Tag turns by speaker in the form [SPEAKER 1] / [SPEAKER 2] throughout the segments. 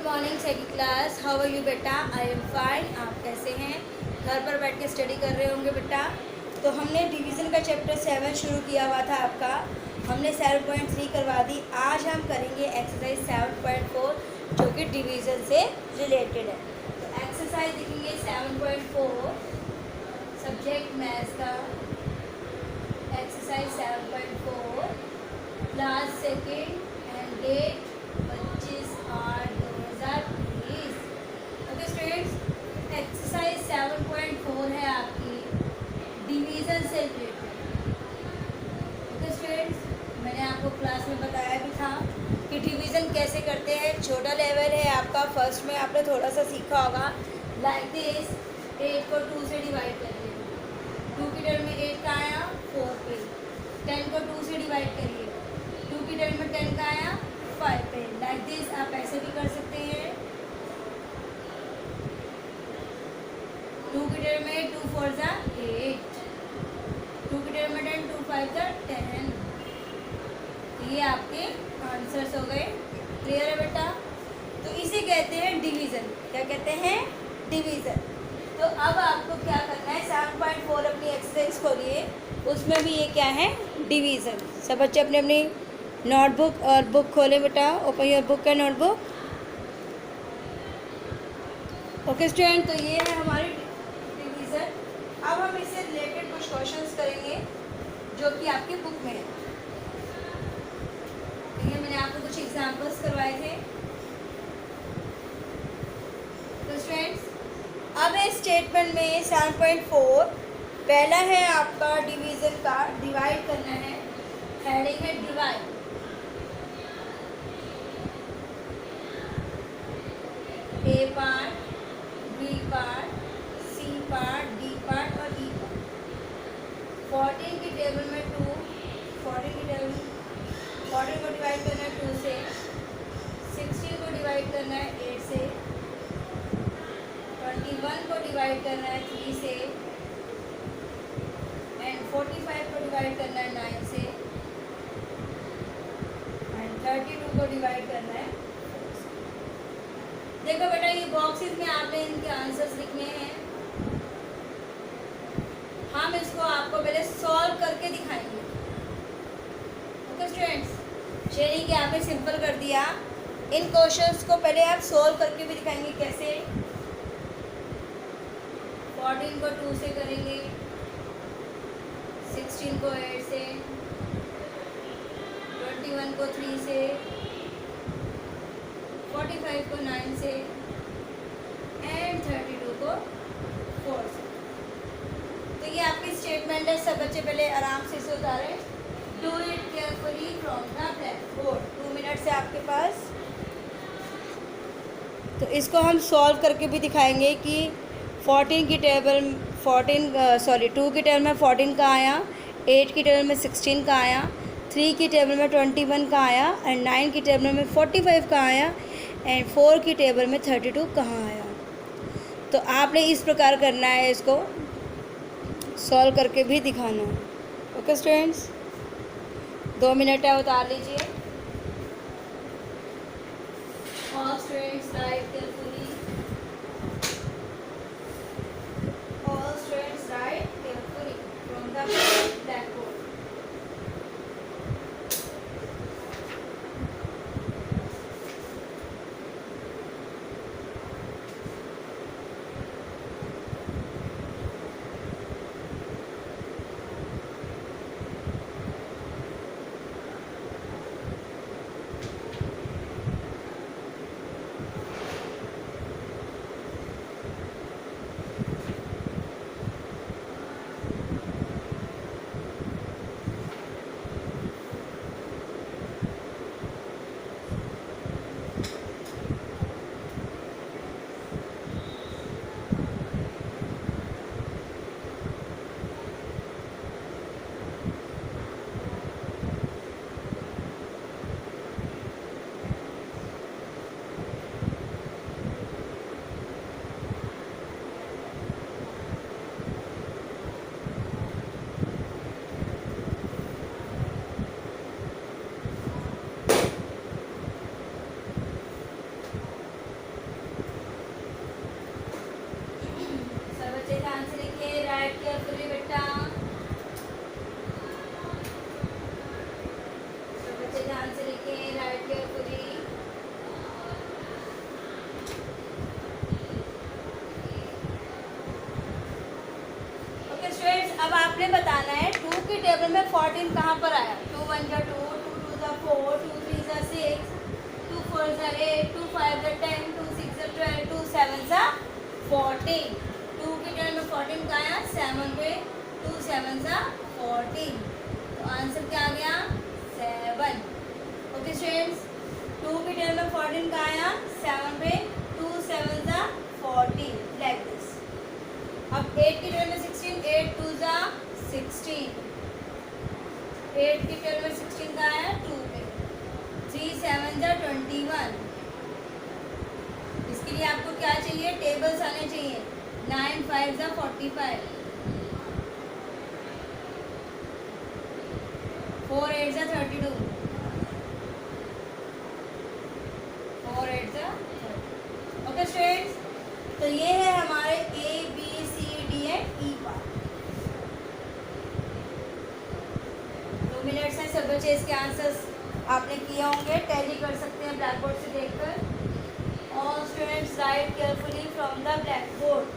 [SPEAKER 1] Morning second class. How are you बेटा? I am fine. आप कैसे हैं? घर पर बैठ के स्टडी कर रहे होंगे बेटा। तो हमने डिवीज़न का चैप्टर 7 शुरू किया हुआ था आपका। हमने 7.3 करवा दी। आज हम करेंगे एक्सरसाइज 7.4 जो कि डिवीज़न से रिलेटेड है। तो एक्सरसाइज देखेंगे 7.4 सब्जेक्ट मैथ्स का exercise 7.4 class second and date 25/8/2020। Okay students, exercise 7.4 है आपकी डिवीज़न से रिलेटेड। ओके स्टूडेंट्स, मैंने आपको क्लास में बताया भी था कि डिवीज़न कैसे करते हैं। छोटा लेवल है आपका। फर्स्ट में आपने थोड़ा सा सीखा होगा लाइक दिस। 8 को 2 से डिवाइड करिए। 2 की टर्म में 8 का आया 4 पे। 10 को 2 से डिवाइड करिए। 2 की टर्म में 10 का आया 5 पे। लाइक दिस आप ऐसे भी कर सकते हैं। 2 की टर्म में 2 4 जा 8। 2 की टर्म में 10 2 5 जा 10। ये आपके आंसर्स हो गए। क्लियर है बेटा? तो इसे कहते हैं डिवीज़न। क्या कहते हैं? डिवीज़न। तो अब आपको क्या करना है, 7.4 अपनी एक्सरसाइज खोलिए। उसमें भी ये क्या है? डिवीज़न। सब बच्चे अपने अपनी नोटबुक और बुक खोले बेटा। Open your book and notebook. Okay student, तो ये है हमारी डिवीज़न। अब हम इससे रिलेटेड कुछ क्वेश्चंस करेंगे जो कि आपकी बुक में है। ये मैंने आपको कुछ एग्जांपल्स करवाए थे। तो स्टूडेंट्स, अब इस स्टेटमेंट में 7.4 पहला है आपका डिवीज़न का। डिवाइड करना है। हेडिंग है divide. A part, B part, C part, D part और ई पार्ट। 14 की टेबल में 2, 14 की टेबल 14 को डिवाइड करना है 2 से। 16 को डिवाइड करना है 8 से। 21 को डिवाइड करना है 3 से। एंड 45 को डिवाइड करना है 9 से। एंड 32 को डिवाइड करना है 4 से। देखो बेटा, ये बॉक्सेस में आपने इनके आंसर्स लिखने हैं। हम इसको आपको पहले सॉल्व करके दिखाएंगे। ओके स्टूडेंट्स, ये नहीं कि आपने सिंपल कर दिया। इन क्वेश्चंस को पहले आप सॉल्व करके भी दिखाएंगे। कैसे? 14 को 2 से करेंगे, 16 को 8 से, 21 को 3 से, 45 को 9 से एंड 32 को 4 से। तो ये आपकी स्टेटमेंट है। सब बच्चे पहले आराम से इसे उतारें। Do it carefully from the blackboard. 2 minute से आपके पास। तो इसको हम सॉल्व करके भी दिखाएंगे कि 2 की टेबल में 14 का आया, 8 की टेबल में 16 का आया, 3 की टेबल में 21 का आया एंड 9 की टेबल में 45 का आया एंड 4 की टेबल में 32 कहाँ आया। तो आपने इस प्रकार करना है, इसको सॉल्व करके भी दिखाना है। ओके स्टूडेंट्स, 2 मिनट है, उतार लीजिए। All students write carefully. All students write carefully from the blackboard. अब आपने बताना है 2 की टेबल में 14 कहाँ पर आया। 2 1 जा 2, 2 2 जा 4, 2 3 जा 6, 2 4 जा 8, 2 5 जा 10, 2 6 जा 12, 2 7 जा 14। 2 की टेबल में 14 कहाँ आया, 7 पे 2 7 जा 14, तो आंसर क्या आ गया 7। ओके स्टूडेंट्स, 2 की टेबल में 14 कहाँ आया, 7 पे 2 7 जा 14, लाइक दिस। अब 8 की टेबल में 16, 8 2 जा 16, 8 की टेबल में 16 का आया 2 पे, 3 7 जा 21। इसके लिए आपको क्या चाहिए, टेबल्स आने चाहिए। 9 5 जा 45, 4 8 जा 32, 4 8 जा 30। ओके स्टूडेंट्स, तो ये है हमारे A B C D and E part. 2 minutes हैं, सब बच्चे इसके आंसर्स आपने किए होंगे, टैली कर सकते हैं ब्लैक बोर्ड से देखकर। All students right carefully from the black board.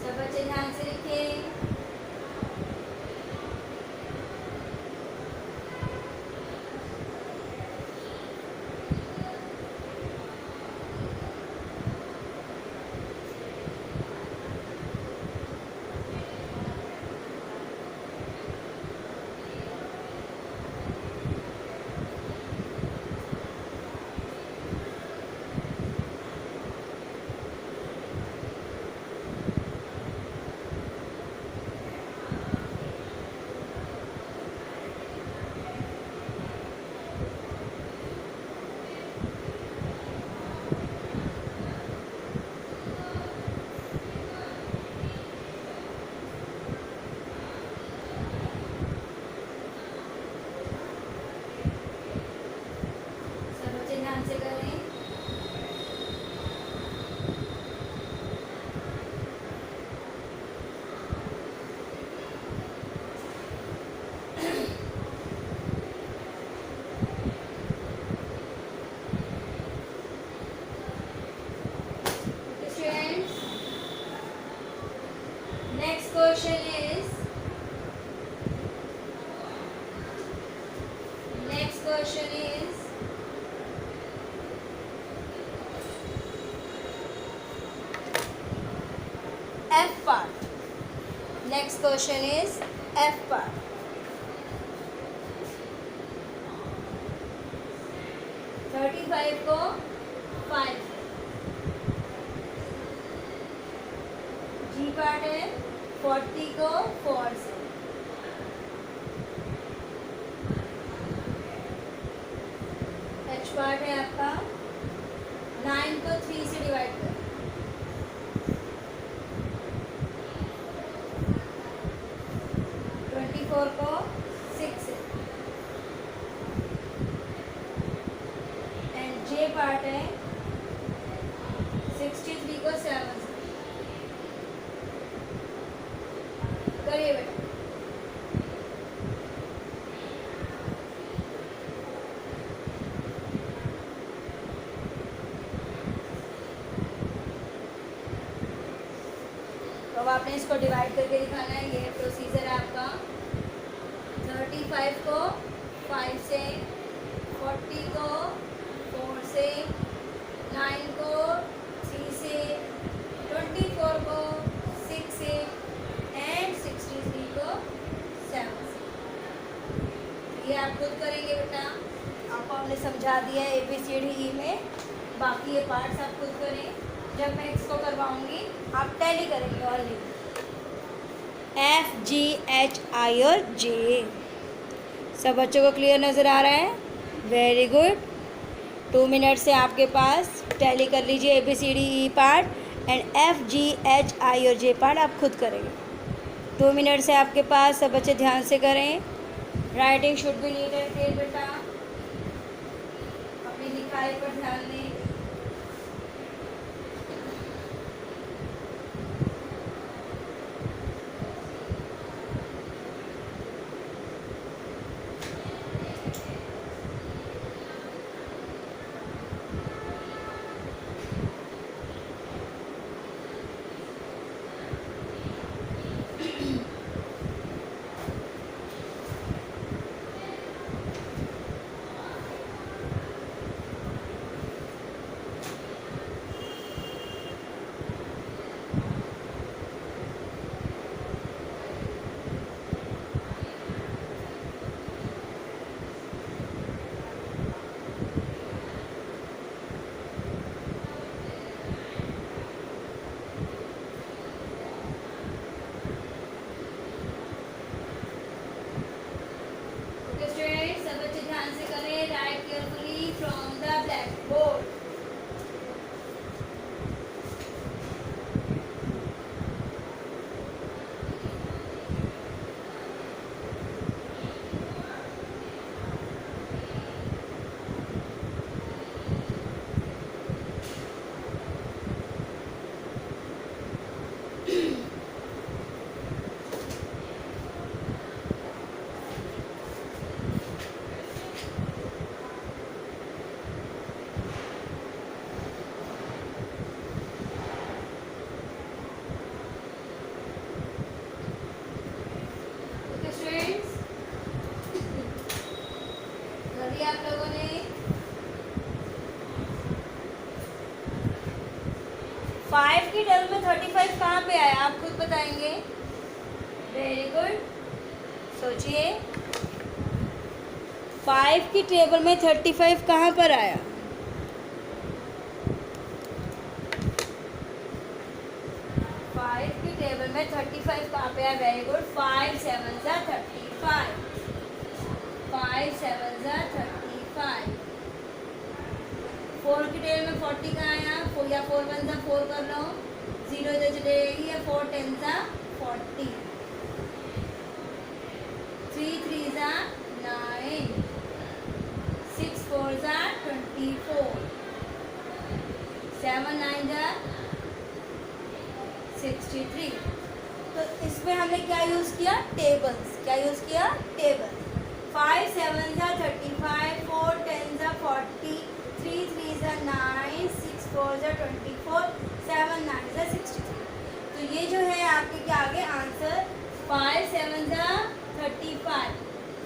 [SPEAKER 1] सब बच्चे ध्यान से लिखें। सब बच्चे ध्यान से करें। Students, next question is F part. Next question is F part. $35 को 5 से, G पार्ट है 40 को 4 से, H पार्ट है आपका 9 को 3 से डिवाइड कर, 24 को 6 से, एंड J पार्ट है 63 को 7 से। करिए बेटा। तो अब आपने इसको डिवाइड करके दिखाना है, ये प्रोसीजर है आपका। 35 को 5 से, 40 को 4 से, 9 को 3 से, 24 को 6 से, एंड 63 को 7 से। ये आप खुद करेंगे बेटा, आपको हमने समझा दिया है ABCD में, बाकी ये पार्ट्स आप खुद करें। जब मैं इसको करवाऊंगी आप टैली करेंगे ओनली। FGHI और J, सब बच्चों को क्लियर नज़र आ रहा है? Very good. 2 मिनट से आपके पास टैली कर लीजिए ABCD पार्ट एंड FGHI और J पार्ट आप खुद करेंगे। 2 मिनट से आपके पास, सब बच्चे ध्यान से करें। Writing should be neat and clear बेटा, अपनी लिखाई पर ध्यान दें। आप लोगों ने 5 की टेबल में 35 कहाँ पे आया, आप खुद बताएंगे। वेरी गुड, सोचिए 5 की टेबल में 35 कहाँ पर आया। की टेबल में 35 कहाँ पे आया। वेरी गुड, 5 7 जा 35, 5 7 जा 35। 4 की टेबल में 40 कहाँ आया, 4 या 4 1 जा 4 कर लो, 0 इधर चलेगी, या 4 10 जा 40, 3 3 जा 9, 6 4 जा 24, 7 9 जा 63। तो इसमें हमने क्या यूज़ किया, टेबल्स। क्या यूज़ किया, टेबल। 5 7 जा 35, 4 10 जा 40, 3 3 जा 9, 6 4 जा 24, 7 9 जा 63। तो ये जो है आपके क्या आगे आंसर, 5 7 जा 35,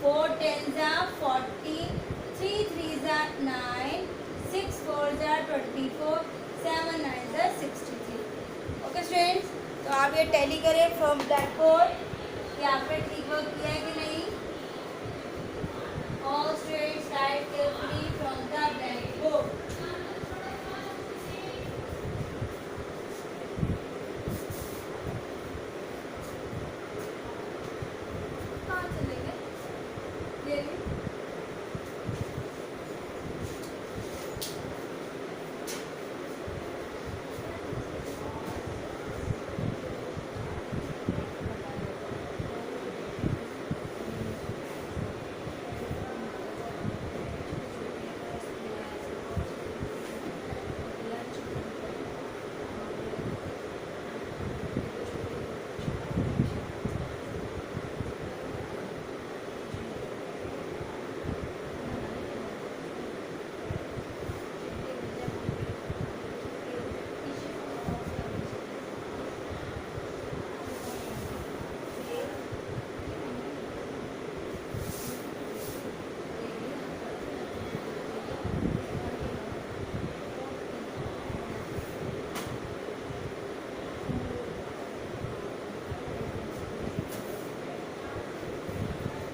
[SPEAKER 1] 4 10 जा 40, 3 3 जा 9, 6 4 जा 24, 7 9 जा 63। ओके स्टूडेंट्स, तो आप ये टैली करें फ्रॉम ब्लैक बोर्ड कि आपने ठीक वर्क किया है कि नहीं। All students right carefully from the black board. कहाँ चले गए ये?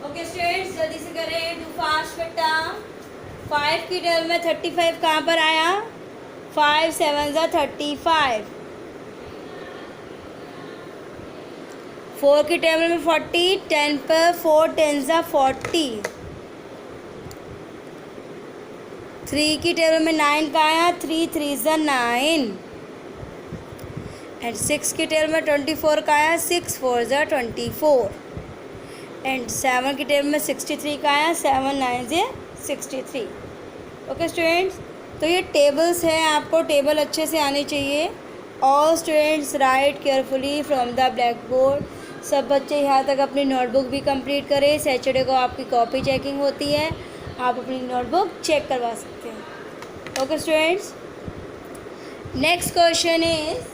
[SPEAKER 1] ओके स्टूडेंट्स, जल्दी से करें, डू फास्ट बेटा। 5 की टेबल में 35 कहाँ पर आया, 5 7 जा 35, 4 की टेबल में 40, 10 पर 4 10 जा 40, 3 की टेबल में 9 का आया, 3 3 ज़ा 9। एंड 6 की टेबल में 24 का आया, 6 4 ज़ा 24। एंड 7 की टेबल में 63 का आया, 7 9 ज़ा 63। ओके स्टूडेंट्स, तो ये टेबल्स है, आपको टेबल अच्छे से आनी चाहिए। All students right carefully from the black board. सब बच्चे यहाँ तक अपनी नोटबुक भी कंप्लीट करें। सैटरडे को आपकी कॉपी चेकिंग होती है, आप अपनी नोटबुक चेक करवा सकते हैं। Okay students, next question is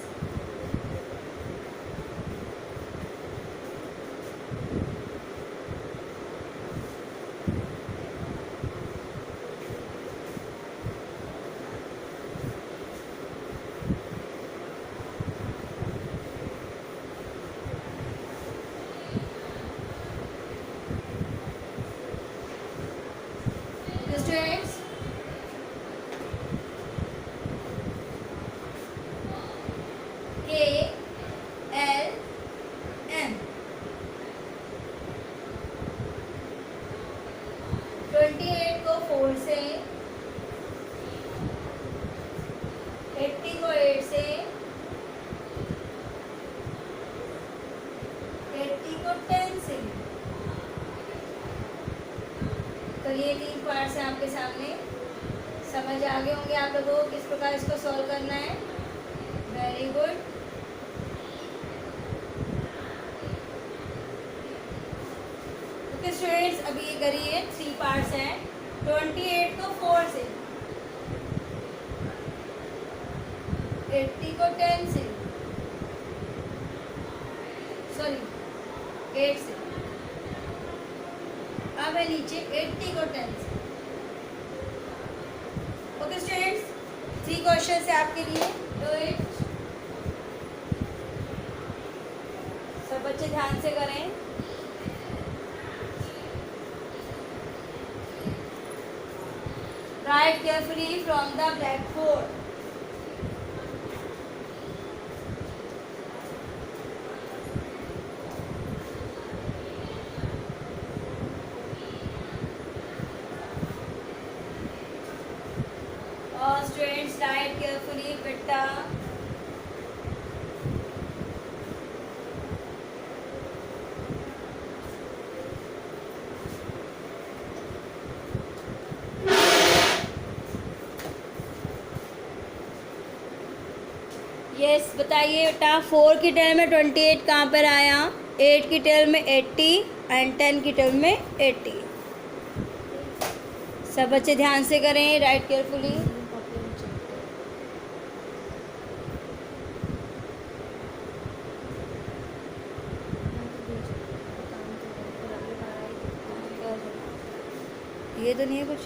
[SPEAKER 1] students, KLM 28 को 4 से, 80 को 8 से, 80 को 10 से। तो ये 3 पार्ट्स हैं आपके सामने। समझ आ गए होंगे आप लोगों को किस प्रकार इसको सॉल्व करना है। Very good. ओके स्टूडेंट्स, अभी ये करिए, 3 पार्ट्स हैं। 28 को 4 से, 80 को 10 से, सॉरी 8 से। अब है नीचे 80 को 10 से। ओके स्टूडेंट्स, 3 क्वेश्चन है आपके लिए। Do it. सब बच्चे ध्यान से करें। Right carefully from the black board. और स्टूडेंट्स राइट केयरफुली बेटा। यस बताइए बेटा, 4 की टेबल में 28 कहाँ पर आया, 8 की टेबल में 80 एंड 10 की टेबल में 80। सब बच्चे ध्यान से करें, राइट केयरफुली। ये तो नहीं है कुछ।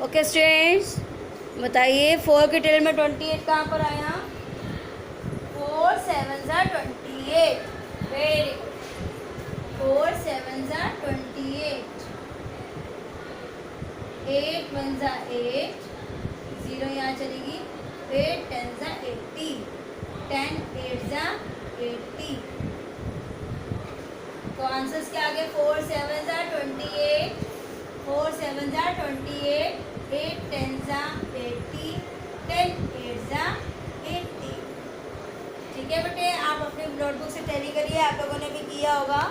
[SPEAKER 1] ओके स्टूडेंट्स बताइए, 4 की टेबल में 28 कहाँ पर आया, 4 7 ज़ा 28। Very good. 4 7 ज़ा 28, 8 1 ज़ा 8, 0 यहाँ चलेगी, 8 10 ज़ा 80, 10 8 ज़ा 80। तो आंसर्स क्या आ गए, 4 7 ज़ा 28, 4 7 ज़ा 28, 8 10 ज़ा 80, 10 8 ज़ा 80। ठीक है बेटे, आप अपने नोटबुक से टैली करिए, आप लोगों ने भी किया होगा।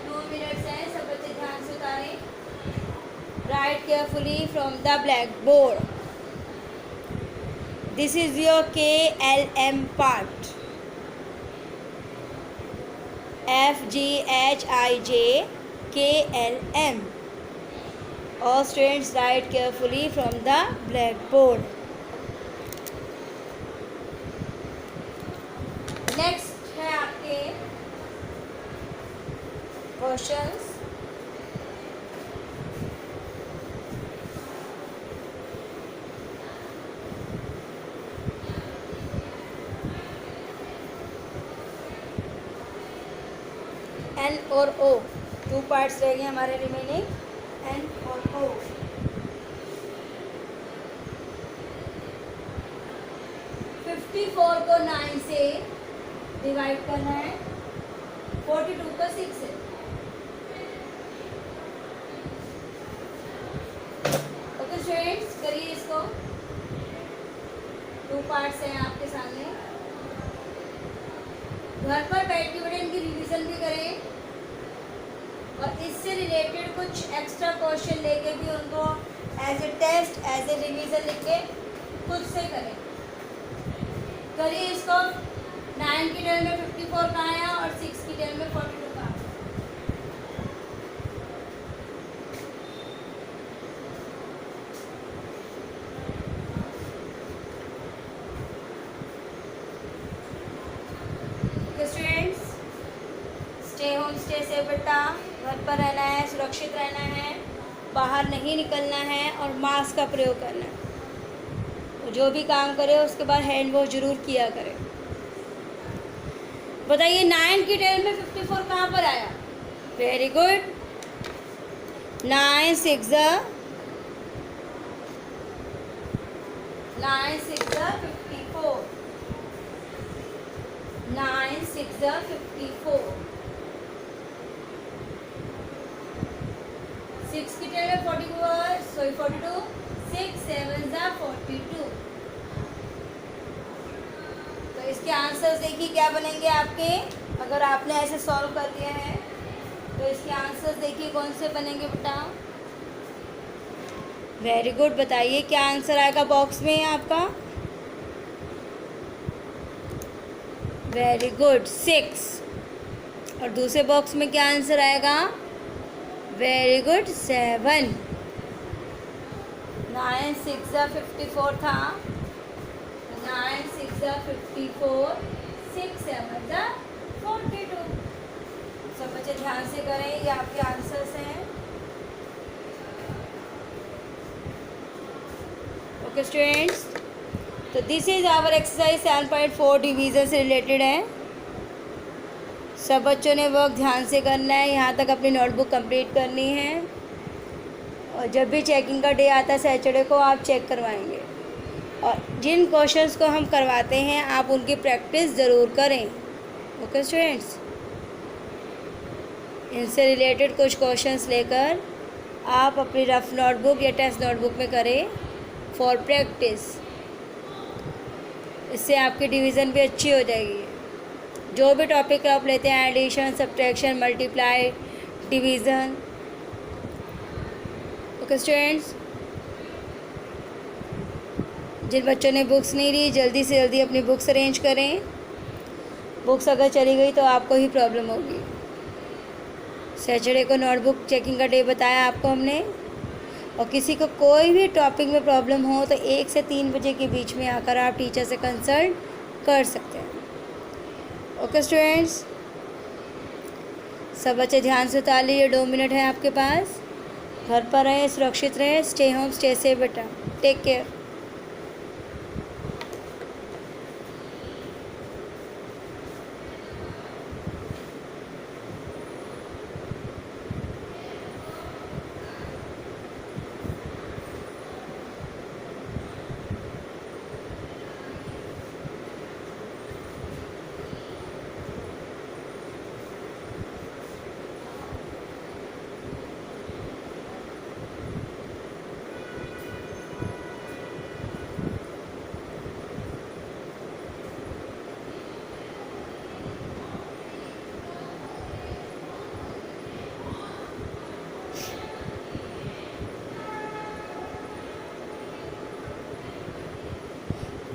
[SPEAKER 1] 2 मिनट्स हैं, सब बच्चे ध्यान से उतारें। Write carefully from the blackboard. This is your KLM part. FGHIJ KLM. All students write carefully from the blackboard. Next है आपके क्वेश्चंस। N और O, 2 पार्ट्स रह गए हमारे रिमेनिंग, N और O। 54 को 9 से डिवाइड करना है, 42 को 6 से। ओके स्टूडेंट्स, करिए इसको। 2 पार्ट्स हैं आपके सामने। घर पर बैठ के बेटे इनकी रिवीजन भी करें और इससे रिलेटेड कुछ एक्स्ट्रा क्वेश्चन लेके भी उनको as a test, as a revision लिख के खुद से करें। करिए इसको। 9 की टेल में 54 कहाँ आया और 6 की टेल में 42 कहाँ आया। Students, stay home stay safe बेटा। घर पर रहना है, सुरक्षित रहना है, बाहर नहीं निकलना है और मास्क का प्रयोग करना है। तो जो भी काम करे उसके बाद हैंड वॉश जरूर किया करें। बताइए 9 की टेल में 54 कहाँ पर आया? Very good. 9 6 54। 9 6 54। 6 की टेल में 42। 6 7 42। तो इसके आंसर्स देखिए क्या बनेंगे आपके। अगर आपने ऐसे सॉल्व कर दिया है तो इसके आंसर्स देखिए कौन से बनेंगे बेटा। Very good. बताइए क्या आंसर आएगा बॉक्स में आपका। Very good 6। और दूसरे बॉक्स में क्या आंसर आएगा? Very good 7। 9 6 54 था। 9 6 54। 6 7 42। सब बच्चे ध्यान से करें, ये आपके आंसर्स हैं। ओके स्टूडेंट्स, तो this is our exercise 7.4 division से रिलेटेड है। सब बच्चों ने वर्क ध्यान से करना है, यहाँ तक अपनी नोटबुक कंप्लीट करनी है। और जब भी चेकिंग का डे आता है सैटरडे को आप चेक करवाएंगे। और जिन क्वेश्चंस को हम करवाते हैं आप उनकी प्रैक्टिस ज़रूर करें। ओके स्टूडेंट्स, इनसे रिलेटेड कुछ क्वेश्चंस लेकर आप अपनी रफ नोटबुक या टेस्ट नोटबुक में करें फॉर प्रैक्टिस। इससे आपकी डिवीज़न भी अच्छी हो जाएगी। जो भी टॉपिक आप लेते हैं, addition, subtraction, multiply, division. Okay students, जिन बच्चों ने बुक्स नहीं ली जल्दी से जल्दी अपनी बुक्स अरेंज करें। बुक्स अगर चली गई तो आपको ही प्रॉब्लम होगी। सैटरडे को नोटबुक चेकिंग का डे बताया आपको हमने। और किसी को कोई भी टॉपिक में प्रॉब्लम हो तो 1 से 3 बजे के बीच में आकर आप टीचर से कंसल्ट कर सकते हैं। ओके स्टूडेंट्स, सब बच्चे ध्यान से उतार लीजिए। 2 मिनट है आपके पास। घर पर रहें, सुरक्षित रहें, स्टे होम स्टे सेफ बेटा। Take care.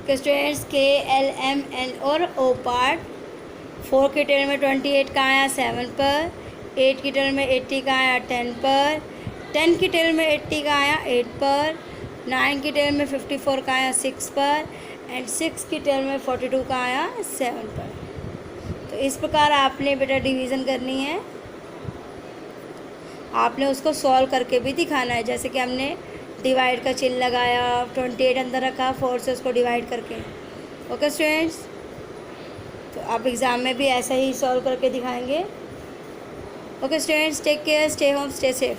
[SPEAKER 1] Students, K L M N और ओ पार्ट। 4 की टेल में 28 का आया 7 पर। 8 की टेल में 80 का आया 10 पर। 10 की टेल में 80 का आया 8 पर। 9 की टेल में 54 का आया 6 पर। एंड 6 की टेल में 42 का आया 7 पर। तो इस प्रकार आपने बेटा डिवीज़न करनी है। आपने उसको सॉल्व करके भी दिखाना है। जैसे कि हमने डिवाइड का चिन्ह लगाया, 28 अंदर रखा, 4 से उसको डिवाइड करके। ओके स्टूडेंट्स, तो आप एग्ज़ाम में भी ऐसा ही सॉल्व करके दिखाएंगे। Okay students, take care, stay home stay safe.